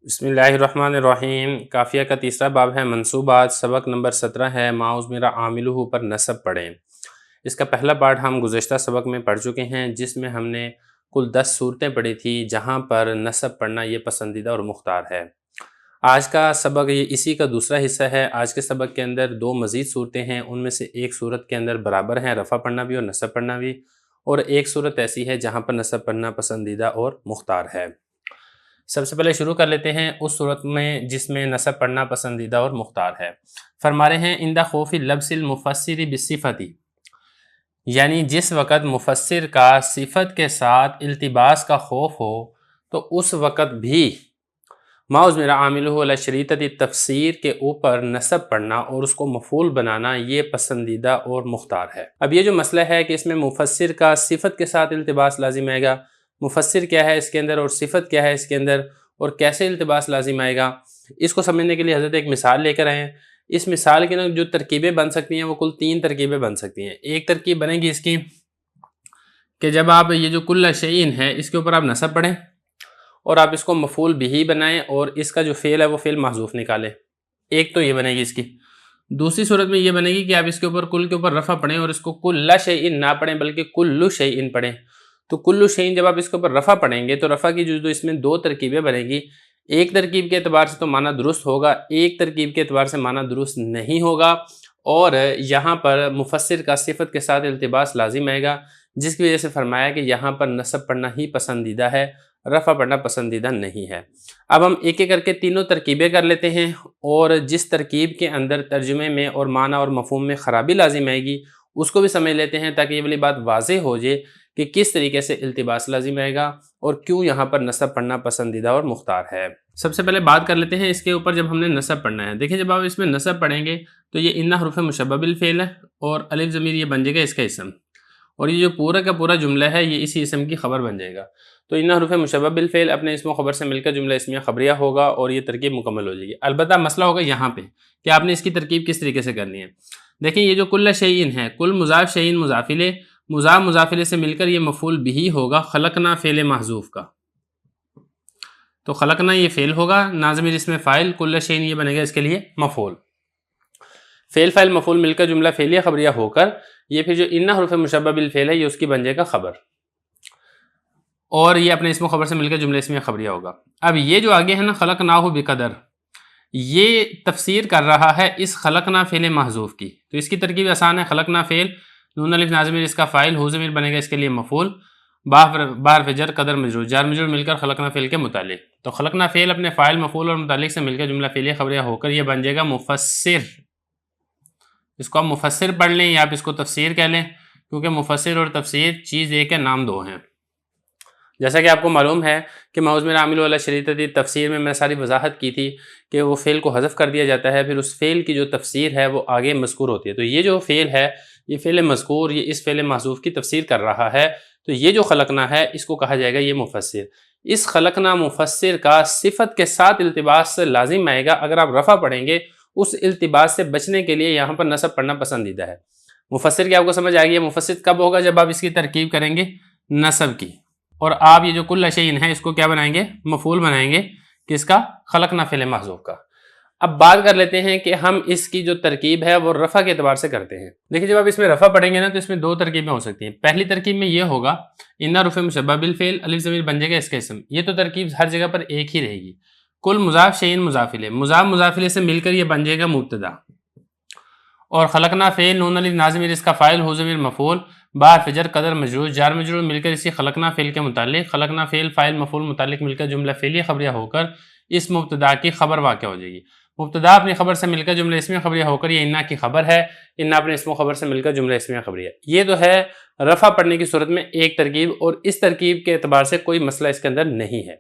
بسم اللہ الرحمن الرحیم۔ کافیہ کا تیسرا باب ہے منصوبات، سبق نمبر 17 ہے ماؤز میرا عاملہ پر نصب پڑھیں۔ اس کا پہلا پارٹ ہم گزشتہ سبق میں پڑھ چکے ہیں، جس میں ہم نے کل 10 صورتیں پڑھی تھی جہاں پر نصب پڑھنا یہ پسندیدہ اور مختار ہے۔ آج کا سبق یہ اسی کا دوسرا حصہ ہے۔ آج کے سبق کے اندر 2 مزید صورتیں ہیں، ان میں سے ایک صورت کے اندر برابر ہیں، رفع پڑھنا بھی اور نصب پڑھنا بھی، اور ایک صورت ایسی ہے جہاں پر نصب پڑھنا پسندیدہ اور مختار ہے۔ سب سے پہلے شروع کر لیتے ہیں اس صورت میں جس میں نصب پڑھنا پسندیدہ اور مختار ہے۔ فرما رہے ہیں عند خوف لبس المفسر بالصفت، یعنی جس وقت مفسر کا صفت کے ساتھ التباس کا خوف ہو تو اس وقت بھی ماؤز میرا عاملہ علی شریطۃ تفسیر کے اوپر نصب پڑھنا اور اس کو مفعول بنانا یہ پسندیدہ اور مختار ہے۔ اب یہ جو مسئلہ ہے کہ اس میں مفسر کا صفت کے ساتھ التباس لازم آئے گا، مفسر کیا ہے اس کے اندر اور صفت کیا ہے اس کے اندر اور کیسے التباس لازم آئے گا، اس کو سمجھنے کے لیے حضرت ایک مثال لے کر آئے ہیں۔ اس مثال کے جو ترکیبیں بن سکتی ہیں وہ کل 3 ترکیبیں بن سکتی ہیں۔ ایک ترکیب بنے گی اس کی کہ جب آپ یہ جو کل شیئن ہے اس کے اوپر آپ نصب پڑھیں اور آپ اس کو مفعول بہ بنائیں اور اس کا جو فعل ہے وہ فعل محذوف نکالیں، ایک تو یہ بنے گی اس کی۔ دوسری صورت میں یہ بنے گی کہ آپ اس کے اوپر کل کے اوپر رفع پڑھیں اور اس کو کل شیئن نہ پڑھیں بلکہ کل شیئن پڑھیں۔ تو کل شیئن جب آپ اس کے اوپر رفع پڑھیں گے تو رفع کی جو اس میں 2 ترکیبیں بنے گی، ایک ترکیب کے اعتبار سے تو معنی درست ہوگا، ایک ترکیب کے اعتبار سے معنی درست نہیں ہوگا، اور یہاں پر مفسر کا صفت کے ساتھ التباس لازم آئے گا، جس کی وجہ سے فرمایا کہ یہاں پر نصب پڑھنا ہی پسندیدہ ہے، رفع پڑھنا پسندیدہ نہیں ہے۔ اب ہم ایک ایک کر کے تینوں ترکیبیں کر لیتے ہیں، اور جس ترکیب کے اندر ترجمے میں اور معنی اور مفہوم میں خرابی لازم آئے گی اس کو بھی سمجھ لیتے ہیں، تاکہ یہ والی بات واضح ہو جائے کہ کس طریقے سے التباس لازم آئے گا اور کیوں یہاں پر نصب پڑھنا پسندیدہ اور مختار ہے۔ سب سے پہلے بات کر لیتے ہیں اس کے اوپر جب ہم نے نصب پڑھنا ہے۔ دیکھیں جب آپ اس میں نصب پڑھیں گے تو یہ ان حروف مشبہ بالفعل ہے اور الف ضمیر یہ بن جائے گا اس کا اسم، اور یہ جو پورا کا پورا جملہ ہے یہ اسی اسم کی خبر بن جائے گا۔ تو ان حروف مشبہ بالفعل اپنے اسم و خبر سے مل کر جملہ اسمیہ خبریہ ہوگا اور یہ ترکیب مکمل ہو جائے گی۔ البتہ مسئلہ ہوگا یہاں پہ کہ آپ نے اس کی ترکیب کس طریقے سے کرنی ہے۔ دیکھیں یہ جو کل شیئن ہے، کل مضاف شیئن مضاف الیہ، مضاف مضاف الیہ سے مل کر یہ مفعول بہ ہوگا، خلقنا فعل محذوف کا، تو خلقنا یہ فعل ہوگا، ناظمیر اس میں فاعل، کل شیئن یہ بنے گا اس کے لیے مفعول۔ فعل فاعل مفعول مل کر جملہ فعلیہ خبریہ ہو کر یہ پھر جو ان حروف مشبہ بالفعل ہے یہ اس کی بن جائے گا خبر، اور یہ اپنے اسم و خبر سے مل کر جملہ اسمیہ خبریہ ہوگا۔ اب یہ جو آگے ہے نا خلقناہ بقدر، یہ تفسیر کر رہا ہے اس خلقنا فعل محذوف کی، تو اس کی ترکیب آسان ہے، خلقنا فعل، نون الف ناظمیر اس کا فاعل، ہو ضمیر بنے گا اس کے لیے مفعول، بحرف جر قدر مجرور، جار مجرور مل کر خلقنا فعل کے متعلق، تو خلقنا فعل اپنے فاعل مفعول اور متعلق سے مل کر جملہ فعلیہ خبریہ ہو کر یہ بن جائے گا مفسر۔ اس کو آپ مفسر پڑھ لیں یا آپ اس کو تفسیر کہہ لیں، کیونکہ مفسر اور تفسیر چیز ایک ہے، نام 2 ہیں۔ جیسا کہ آپ کو معلوم ہے کہ ماؤز میرا عاملہ علی شریطۃ تفسیر میں ساری وضاحت کی تھی کہ وہ فعل کو حذف کر دیا جاتا ہے، پھر اس فعل کی جو تفسیر ہے وہ آگے مذکور ہوتی ہے۔ تو یہ جو فعل ہے یہ فعل مذکور یہ اس فعل محذوف کی تفسیر کر رہا ہے، تو یہ جو خلقنا ہے اس کو کہا جائے گا یہ مفسر۔ اس خلقنا مفسر کا صفت کے ساتھ التباس سے لازم آئے گا، اگر آپ رفع پڑھیں گے اس التباس سے بچنے کے لیے یہاں پر نصب پڑھنا پسندیدہ ہے۔ مفسر کی آپ کو سمجھ آئے گی، مفسر کب ہوگا جب آپ اس کی ترکیب کریں گے نصب کی، اور آپ یہ جو کل شیئن ہے اس کو کیا بنائیں گے، مفعول بنائیں گے، کس کا، خلقنا فعل محذوف کا۔ اب بات کر لیتے ہیں کہ ہم اس کی جو ترکیب ہے وہ رفع کے اعتبار سے کرتے ہیں۔ دیکھیں جب آپ اس میں رفع پڑھیں گے نا تو اس میں 2 ترکیبیں ہو سکتی ہیں۔ پہلی ترکیب میں یہ ہوگا ان حروف مشبہ بالفعل، الف ضمیر بن جائے گا اس کا اسم، یہ تو ترکیب ہر جگہ پر ایک ہی رہے گی، کل مضاف شیئن مضاف الیہ، مضاف مضاف الیہ سے مل کر یہ بن جائے گا مبتدا، اور خلقنا فعل، نون الف ناظمیر اس کا فاعل، ہو ضمیر مفعول، بحرف جر قدر مجرور، جار مجرور مل کر اسی خلقنا فعل کے متعلق، خلقنا فعل فاعل مفعول متعلق مل کر جملہ فعلیہ خبریہ ہو کر اس مبتدا کی خبر واقع ہو جائے گی۔ مبتدا اپنی خبر سے مل کر جملہ اسمیہ خبریہ ہو کر یہ انا کی خبر ہے، انا اپنے اسم و خبر سے مل کر جملہ اسمیہ خبریہ۔ یہ تو ہے رفع پڑھنے کی صورت میں ایک ترکیب، اور اس ترکیب کے اعتبار سے کوئی مسئلہ اس کے اندر نہیں ہے۔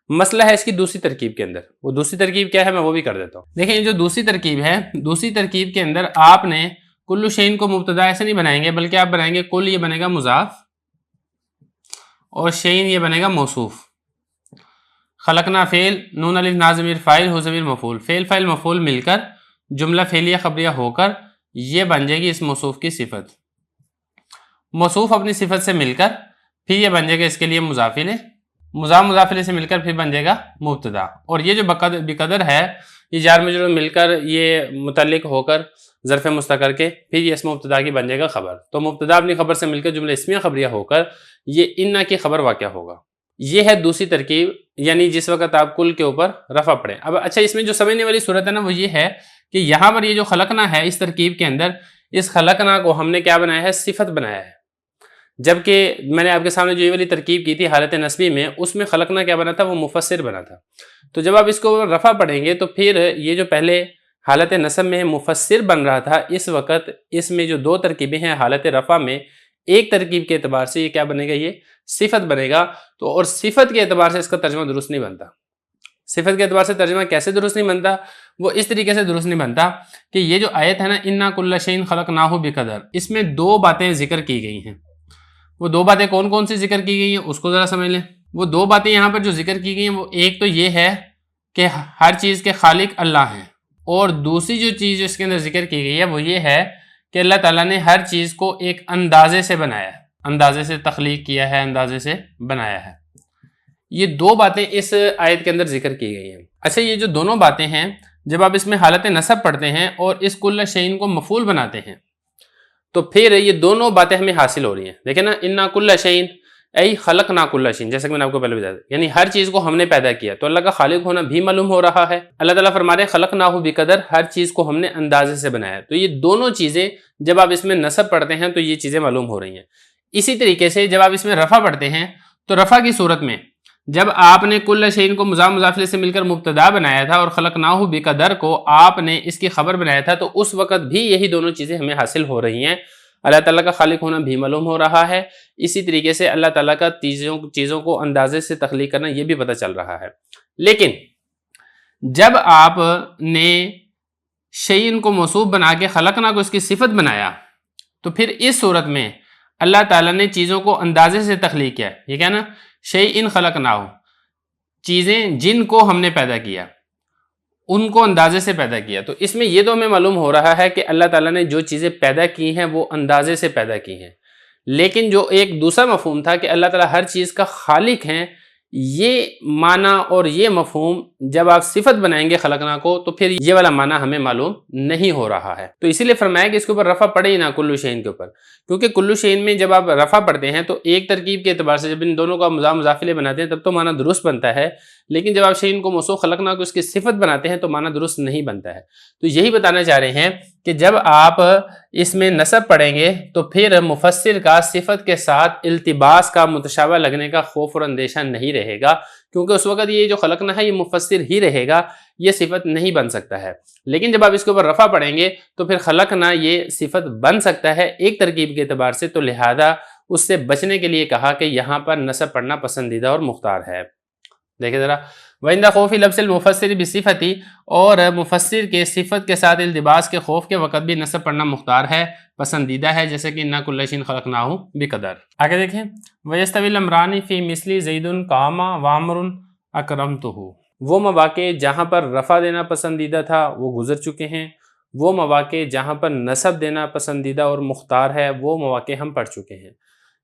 مسئلہ ہے اس کی دوسری ترکیب کے اندر، وہ دوسری ترکیب کیا ہے میں وہ بھی کر دیتا ہوں۔ دیکھیں یہ جو دوسری ترکیب ہے، دوسری ترکیب کے اندر آپ نے کل شیئن کو مبتدا ایسے نہیں بنائیں گے، بلکہ آپ بنائیں گے کل یہ بنے گا مضاف اور شیئن یہ بنے گا موصوف، خلقنا فعل، نون الف ناظمیر فاعل، ہو ضمیر مفعول، فعل فاعل مفعول مل کر جملہ فعلیہ خبریہ ہو کر یہ بن جائے گی اس موصوف کی صفت، موصوف اپنی صفت سے مل کر پھر یہ بن جائے گا اس کے لیے مضاف الیہ، مضاف مضاف الیہ سے مل کر پھر بن جائے گا مبتدا، اور یہ جو بقدر ہے یہ جار مجرور مل کر یہ متعلق ہو کر ظرف مستقر کے پھر یہ اسم مبتدا کی بن جائے گا خبر، تو مبتدا اپنی خبر سے مل کر جملہ اسمیہ خبریہ ہو کر یہ انا کی خبر واقع ہوگا۔ یہ ہے دوسری ترکیب، یعنی جس وقت آپ کل کے اوپر رفع پڑھیں۔ اب اچھا اس میں جو سمجھنے والی صورت ہے نا وہ یہ ہے کہ یہاں پر یہ جو خلقنا ہے اس ترکیب کے اندر، اس خلقنا کو ہم نے کیا بنایا ہے؟ صفت بنایا ہے، جبکہ میں نے آپ کے سامنے جو یہ والی ترکیب کی تھی حالت نصبی میں، اس میں خلقنا کیا بنا تھا؟ وہ مفسر بنا تھا۔ تو جب آپ اس کو رفع پڑھیں گے تو پھر یہ جو پہلے حالت نصب میں مفسر بن رہا تھا، اس وقت اس میں جو دو ترکیبیں ہیں حالت رفع میں، ایک ترکیب کے اعتبار سے یہ کیا بنے گا؟ یہ صفت بنے گا۔ تو اور صفت کے اعتبار سے اس کا ترجمہ درست نہیں بنتا۔ صفت کے اعتبار سے ترجمہ کیسے درست نہیں بنتا؟ وہ اس طریقے سے درست نہیں بنتا کہ یہ جو آیت ہے نا اِنَّا كُلَّ شَيْءٍ خَلَقْنَاهُ بِقَدَرٍ، اس میں دو باتیں ذکر کی گئی ہیں۔ وہ دو باتیں کون کون سی ذکر کی گئی ہیں اس کو ذرا سمجھ لیں۔ وہ دو باتیں یہاں پر جو ذکر کی گئی ہیں وہ ایک تو یہ ہے کہ ہر چیز کے خالق اللہ ہیں، اور دوسری جو چیز اس کے اندر ذکر کی گئی ہے وہ یہ ہے کہ اللہ تعالیٰ نے ہر چیز کو ایک اندازے سے بنایا ہے، اندازے سے تخلیق کیا ہے، اندازے سے بنایا ہے۔ یہ دو باتیں اس آیت کے اندر ذکر کی گئی ہیں۔ اچھا یہ جو دونوں باتیں ہیں جب آپ اس میں حالت نصب پڑھتے ہیں اور اس کل شیء کو مفعول بناتے ہیں تو پھر یہ دونوں باتیں ہمیں حاصل ہو رہی ہیں۔ دیکھیں نا اِنَّا كُلَّ شَيْءٍ ای خلقنا کل شیء، جیسا کہ میں نے آپ کو پہلے بتایا، یعنی ہر چیز کو ہم نے پیدا کیا، تو اللہ کا خالق ہونا بھی معلوم ہو رہا ہے۔ اللہ تعالیٰ فرما رہے ہیں خلقناہ بقدر، ہر چیز کو ہم نے اندازے سے بنایا، تو یہ دونوں چیزیں جب آپ اس میں نصب پڑھتے ہیں تو یہ چیزیں معلوم ہو رہی ہیں۔ اسی طریقے سے جب آپ اس میں رفع پڑھتے ہیں تو رفع کی صورت میں جب آپ نے کل شیء کو مضاف مضاف الیہ سے مل کر مبتدا بنایا تھا اور خلقناہ بقدر کو آپ نے اس کی خبر بنایا تھا، تو اس وقت بھی یہی دونوں چیزیں ہمیں حاصل ہو رہی ہیں۔ اللہ تعالیٰ کا خالق ہونا بھی معلوم ہو رہا ہے، اسی طریقے سے اللہ تعالیٰ کا چیزوں کو اندازے سے تخلیق کرنا یہ بھی پتہ چل رہا ہے۔ لیکن جب آپ نے شیء کو موصوف بنا کے خلقنا کو اس کی صفت بنایا تو پھر اس صورت میں اللہ تعالیٰ نے چیزوں کو اندازے سے تخلیق کیا، یہ کیا نا شیء خلقناہ، چیزیں جن کو ہم نے پیدا کیا ان کو اندازے سے پیدا کیا۔ تو اس میں یہ تو ہمیں معلوم ہو رہا ہے کہ اللہ تعالیٰ نے جو چیزیں پیدا کی ہیں وہ اندازے سے پیدا کی ہیں، لیکن جو ایک دوسرا مفہوم تھا کہ اللہ تعالیٰ ہر چیز کا خالق ہیں، یہ معنی اور یہ مفہوم جب آپ صفت بنائیں گے خلقنا کو تو پھر یہ والا معنی ہمیں معلوم نہیں ہو رہا ہے۔ تو اسی لیے فرمایا کہ اس کے اوپر رفع پڑے ہی نہ کلو شیء کے اوپر، کیونکہ کلو شیء میں جب آپ رفع پڑھتے ہیں تو ایک ترکیب کے اعتبار سے جب ان دونوں کا مضاف مضاف الیہ بناتے ہیں تب تو معنی درست بنتا ہے، لیکن جب آپ شیء کو موصوف خلقنا کو اس کی صفت بناتے ہیں تو معنی درست نہیں بنتا ہے۔ تو یہی بتانا چاہ رہے ہیں کہ جب آپ اس میں نصب پڑھیں گے تو پھر مفسر کا صفت کے ساتھ التباس کا متشابہ لگنے کا خوف اور اندیشہ نہیں رہے گا، کیونکہ اس وقت یہ جو خلقنا ہے یہ مفسر ہی رہے گا، یہ صفت نہیں بن سکتا ہے۔ لیکن جب آپ اس کے اوپر رفع پڑھیں گے تو پھر خلقنا یہ صفت بن سکتا ہے ایک ترکیب کے اعتبار سے، تو لہذا اس سے بچنے کے لیے کہا کہ یہاں پر نصب پڑھنا پسندیدہ اور مختار ہے۔ دیکھیں ذرا وَعِنْدَ خَوْفِ لَبْسِ الْمُفَسِّرِ بِصِفَتِ، اور مفسر کے صفت کے ساتھ التباس کے خوف کے وقت بھی نصب پڑھنا مختار ہے، پسندیدہ ہے، جیسے کہ اِنَّا كُلَّ شَيْءٍ خَلَقْنَاهُ بِقَدَرٍ۔ آگے دیکھیں وَيَسْتَوِي الْأَمْرَانِ فِي مِثْلِ زَيْدٌ قَامَ وَعَمْرٌ أَكْرَمْتُهُ، وہ مواقع جہاں پر رفع دینا پسندیدہ تھا وہ گزر چکے ہیں، وہ مواقع جہاں پر نصب دینا پسندیدہ اور مختار ہے وہ مواقع ہم پڑھ چکے ہیں۔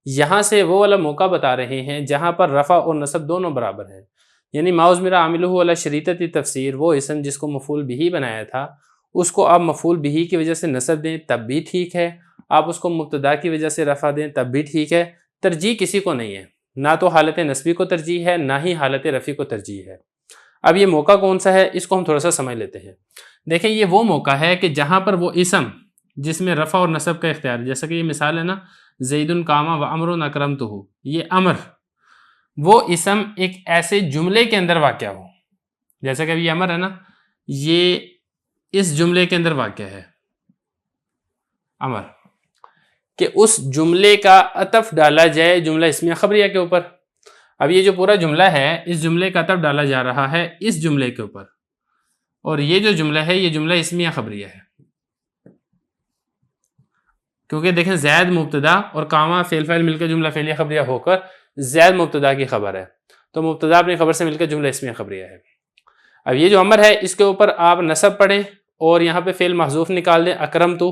یہاں سے وہ والا موقع بتا رہے ہیں جہاں پر رفع اور نصب دونوں برابر ہیں، یعنی ما اضمر عاملہ علی شریطۃ تفسیر، وہ اسم جس کو مفعول بہ بنایا تھا اس کو آپ مفعول بہ کی وجہ سے نصب دیں تب بھی ٹھیک ہے، آپ اس کو مبتدا کی وجہ سے رفع دیں تب بھی ٹھیک ہے، ترجیح کسی کو نہیں ہے، نہ تو حالت نصبی کو ترجیح ہے نہ ہی حالت رفعی کو ترجیح ہے۔ اب یہ موقع کون سا ہے اس کو ہم تھوڑا سا سمجھ لیتے ہیں۔ دیکھیں یہ وہ موقع ہے کہ جہاں پر وہ اسم جس میں رفع اور نصب کا اختیار، جیسا کہ یہ مثال ہے نا زید قام وعمر اکرمتہ، یہ امر وہ اسم ایک ایسے جملے کے اندر واقع ہو، جیسا کہ یہ امر ہے نا یہ اس جملے کے اندر واقع ہے امر، کہ اس جملے کا عطف ڈالا جائے جملہ اسمیہ خبریہ کے اوپر۔ اب یہ جو پورا جملہ ہے اس جملے کا عطف ڈالا جا رہا ہے اس جملے کے اوپر، اور یہ جو جملہ ہے یہ جملہ اسمیہ خبریہ ہے، کیونکہ دیکھیں زید مبتدا اور قامہ فعل فاعل مل کر جملہ فعلیہ خبریہ ہو کر زید مبتدا کی خبر ہے، تو مبتدا اپنی خبر سے مل کر جملہ اسمیہ خبریہ ہے۔ اب یہ جو امر ہے اس کے اوپر آپ نصب پڑھیں اور یہاں پہ فعل محذوف نکال دیں اکرمتو،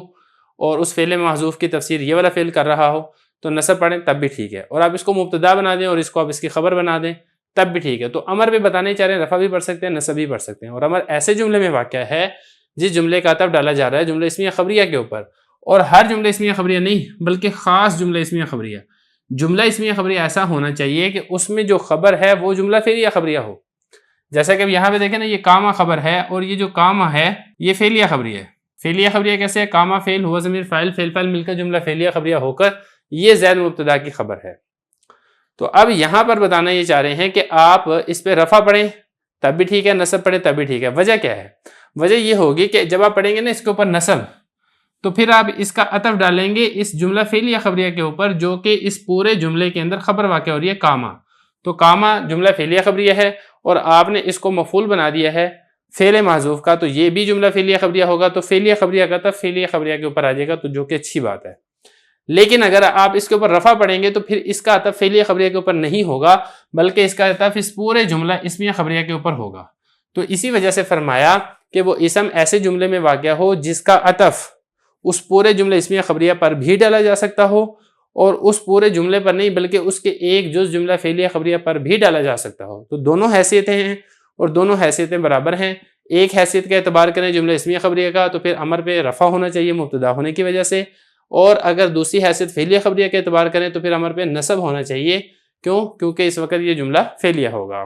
اور اس فعل محذوف کی تفسیر یہ والا فعل کر رہا ہو تو نصب پڑھیں تب بھی ٹھیک ہے، اور آپ اس کو مبتدا بنا دیں اور اس کو آپ اس کی خبر بنا دیں تب بھی ٹھیک ہے. تو امر پہ بتانے چاہ رہے ہیں رفع بھی پڑھ سکتے ہیں نصب بھی پڑھ سکتے ہیں. اور امر ایسے جملے میں واقع ہے جس جملے کا عطف ڈالا جا رہا ہے جملہ اسمیہ خبریہ کے اوپر, اور ہر جملہ اسمیہ خبریہ نہیں بلکہ خاص جملہ اسمیہ خبریہ. جملہ اسمیہ خبریہ ایسا ہونا چاہیے کہ اس میں جو خبر ہے وہ جملہ فعلیہ خبریہ ہو. جیسا کہ اب یہاں پہ دیکھیں نا, یہ کاما خبر ہے اور یہ جو کاما ہے یہ فعلیہ خبریہ ہے. فعلیہ خبریہ کیسے ہے؟ کاما فعل ہوا ضمیر فاعل فعل فاعل مل کر جملہ فعلیہ خبریہ ہو کر یہ زید مبتدا کی خبر ہے. تو اب یہاں پر بتانا یہ چاہ رہے ہیں کہ آپ اس پہ رفع پڑھیں تب بھی ٹھیک ہے, نصب پڑھیں تب بھی ٹھیک ہے. وجہ کیا ہے؟ وجہ یہ ہوگی کہ جب آپ پڑھیں گے نا اس کے اوپر نصب, تو پھر آپ اس کا عطف ڈالیں گے اس جملہ فعلیہ خبریہ کے اوپر جو کہ اس پورے جملے کے اندر خبر واقع ہو رہی ہے کاما. تو کاما جملہ فعلیہ خبریہ ہے اور آپ نے اس کو مفعول بنا دیا ہے فعل محذوف کا, تو یہ بھی جملہ فعلیہ خبریہ ہوگا. تو فعلیہ خبریہ کا عطف فعلیہ خبریہ کے اوپر آ جائے گا, تو جو کہ اچھی بات ہے. لیکن اگر آپ اس کے اوپر رفع پڑھیں گے تو پھر اس کا عطف فعلیہ خبریہ کے اوپر نہیں ہوگا بلکہ اس کا عطف اس پورے جملہ اسمیہ خبریہ کے اوپر ہوگا. تو اسی وجہ سے فرمایا کہ وہ اسم ایسے جملے میں واقع ہو جس کا عطف اس پورے جملے اسمیہ خبریہ پر بھی ڈالا جا سکتا ہو اور اس پورے جملے پر نہیں بلکہ اس کے ایک جز جملہ فعلیہ خبریہ پر بھی ڈالا جا سکتا ہو. تو دونوں حیثیتیں ہیں اور دونوں حیثیتیں برابر ہیں. ایک حیثیت کا اعتبار کریں جملہ اسمیہ خبریہ کا تو پھر امر پہ رفع ہونا چاہیے مبتدا ہونے کی وجہ سے, اور اگر دوسری حیثیت فعلیہ خبریہ کا اعتبار کریں تو پھر امر پہ نصب ہونا چاہیے. کیوں؟ کیونکہ اس وقت یہ جملہ فعلیہ ہوگا.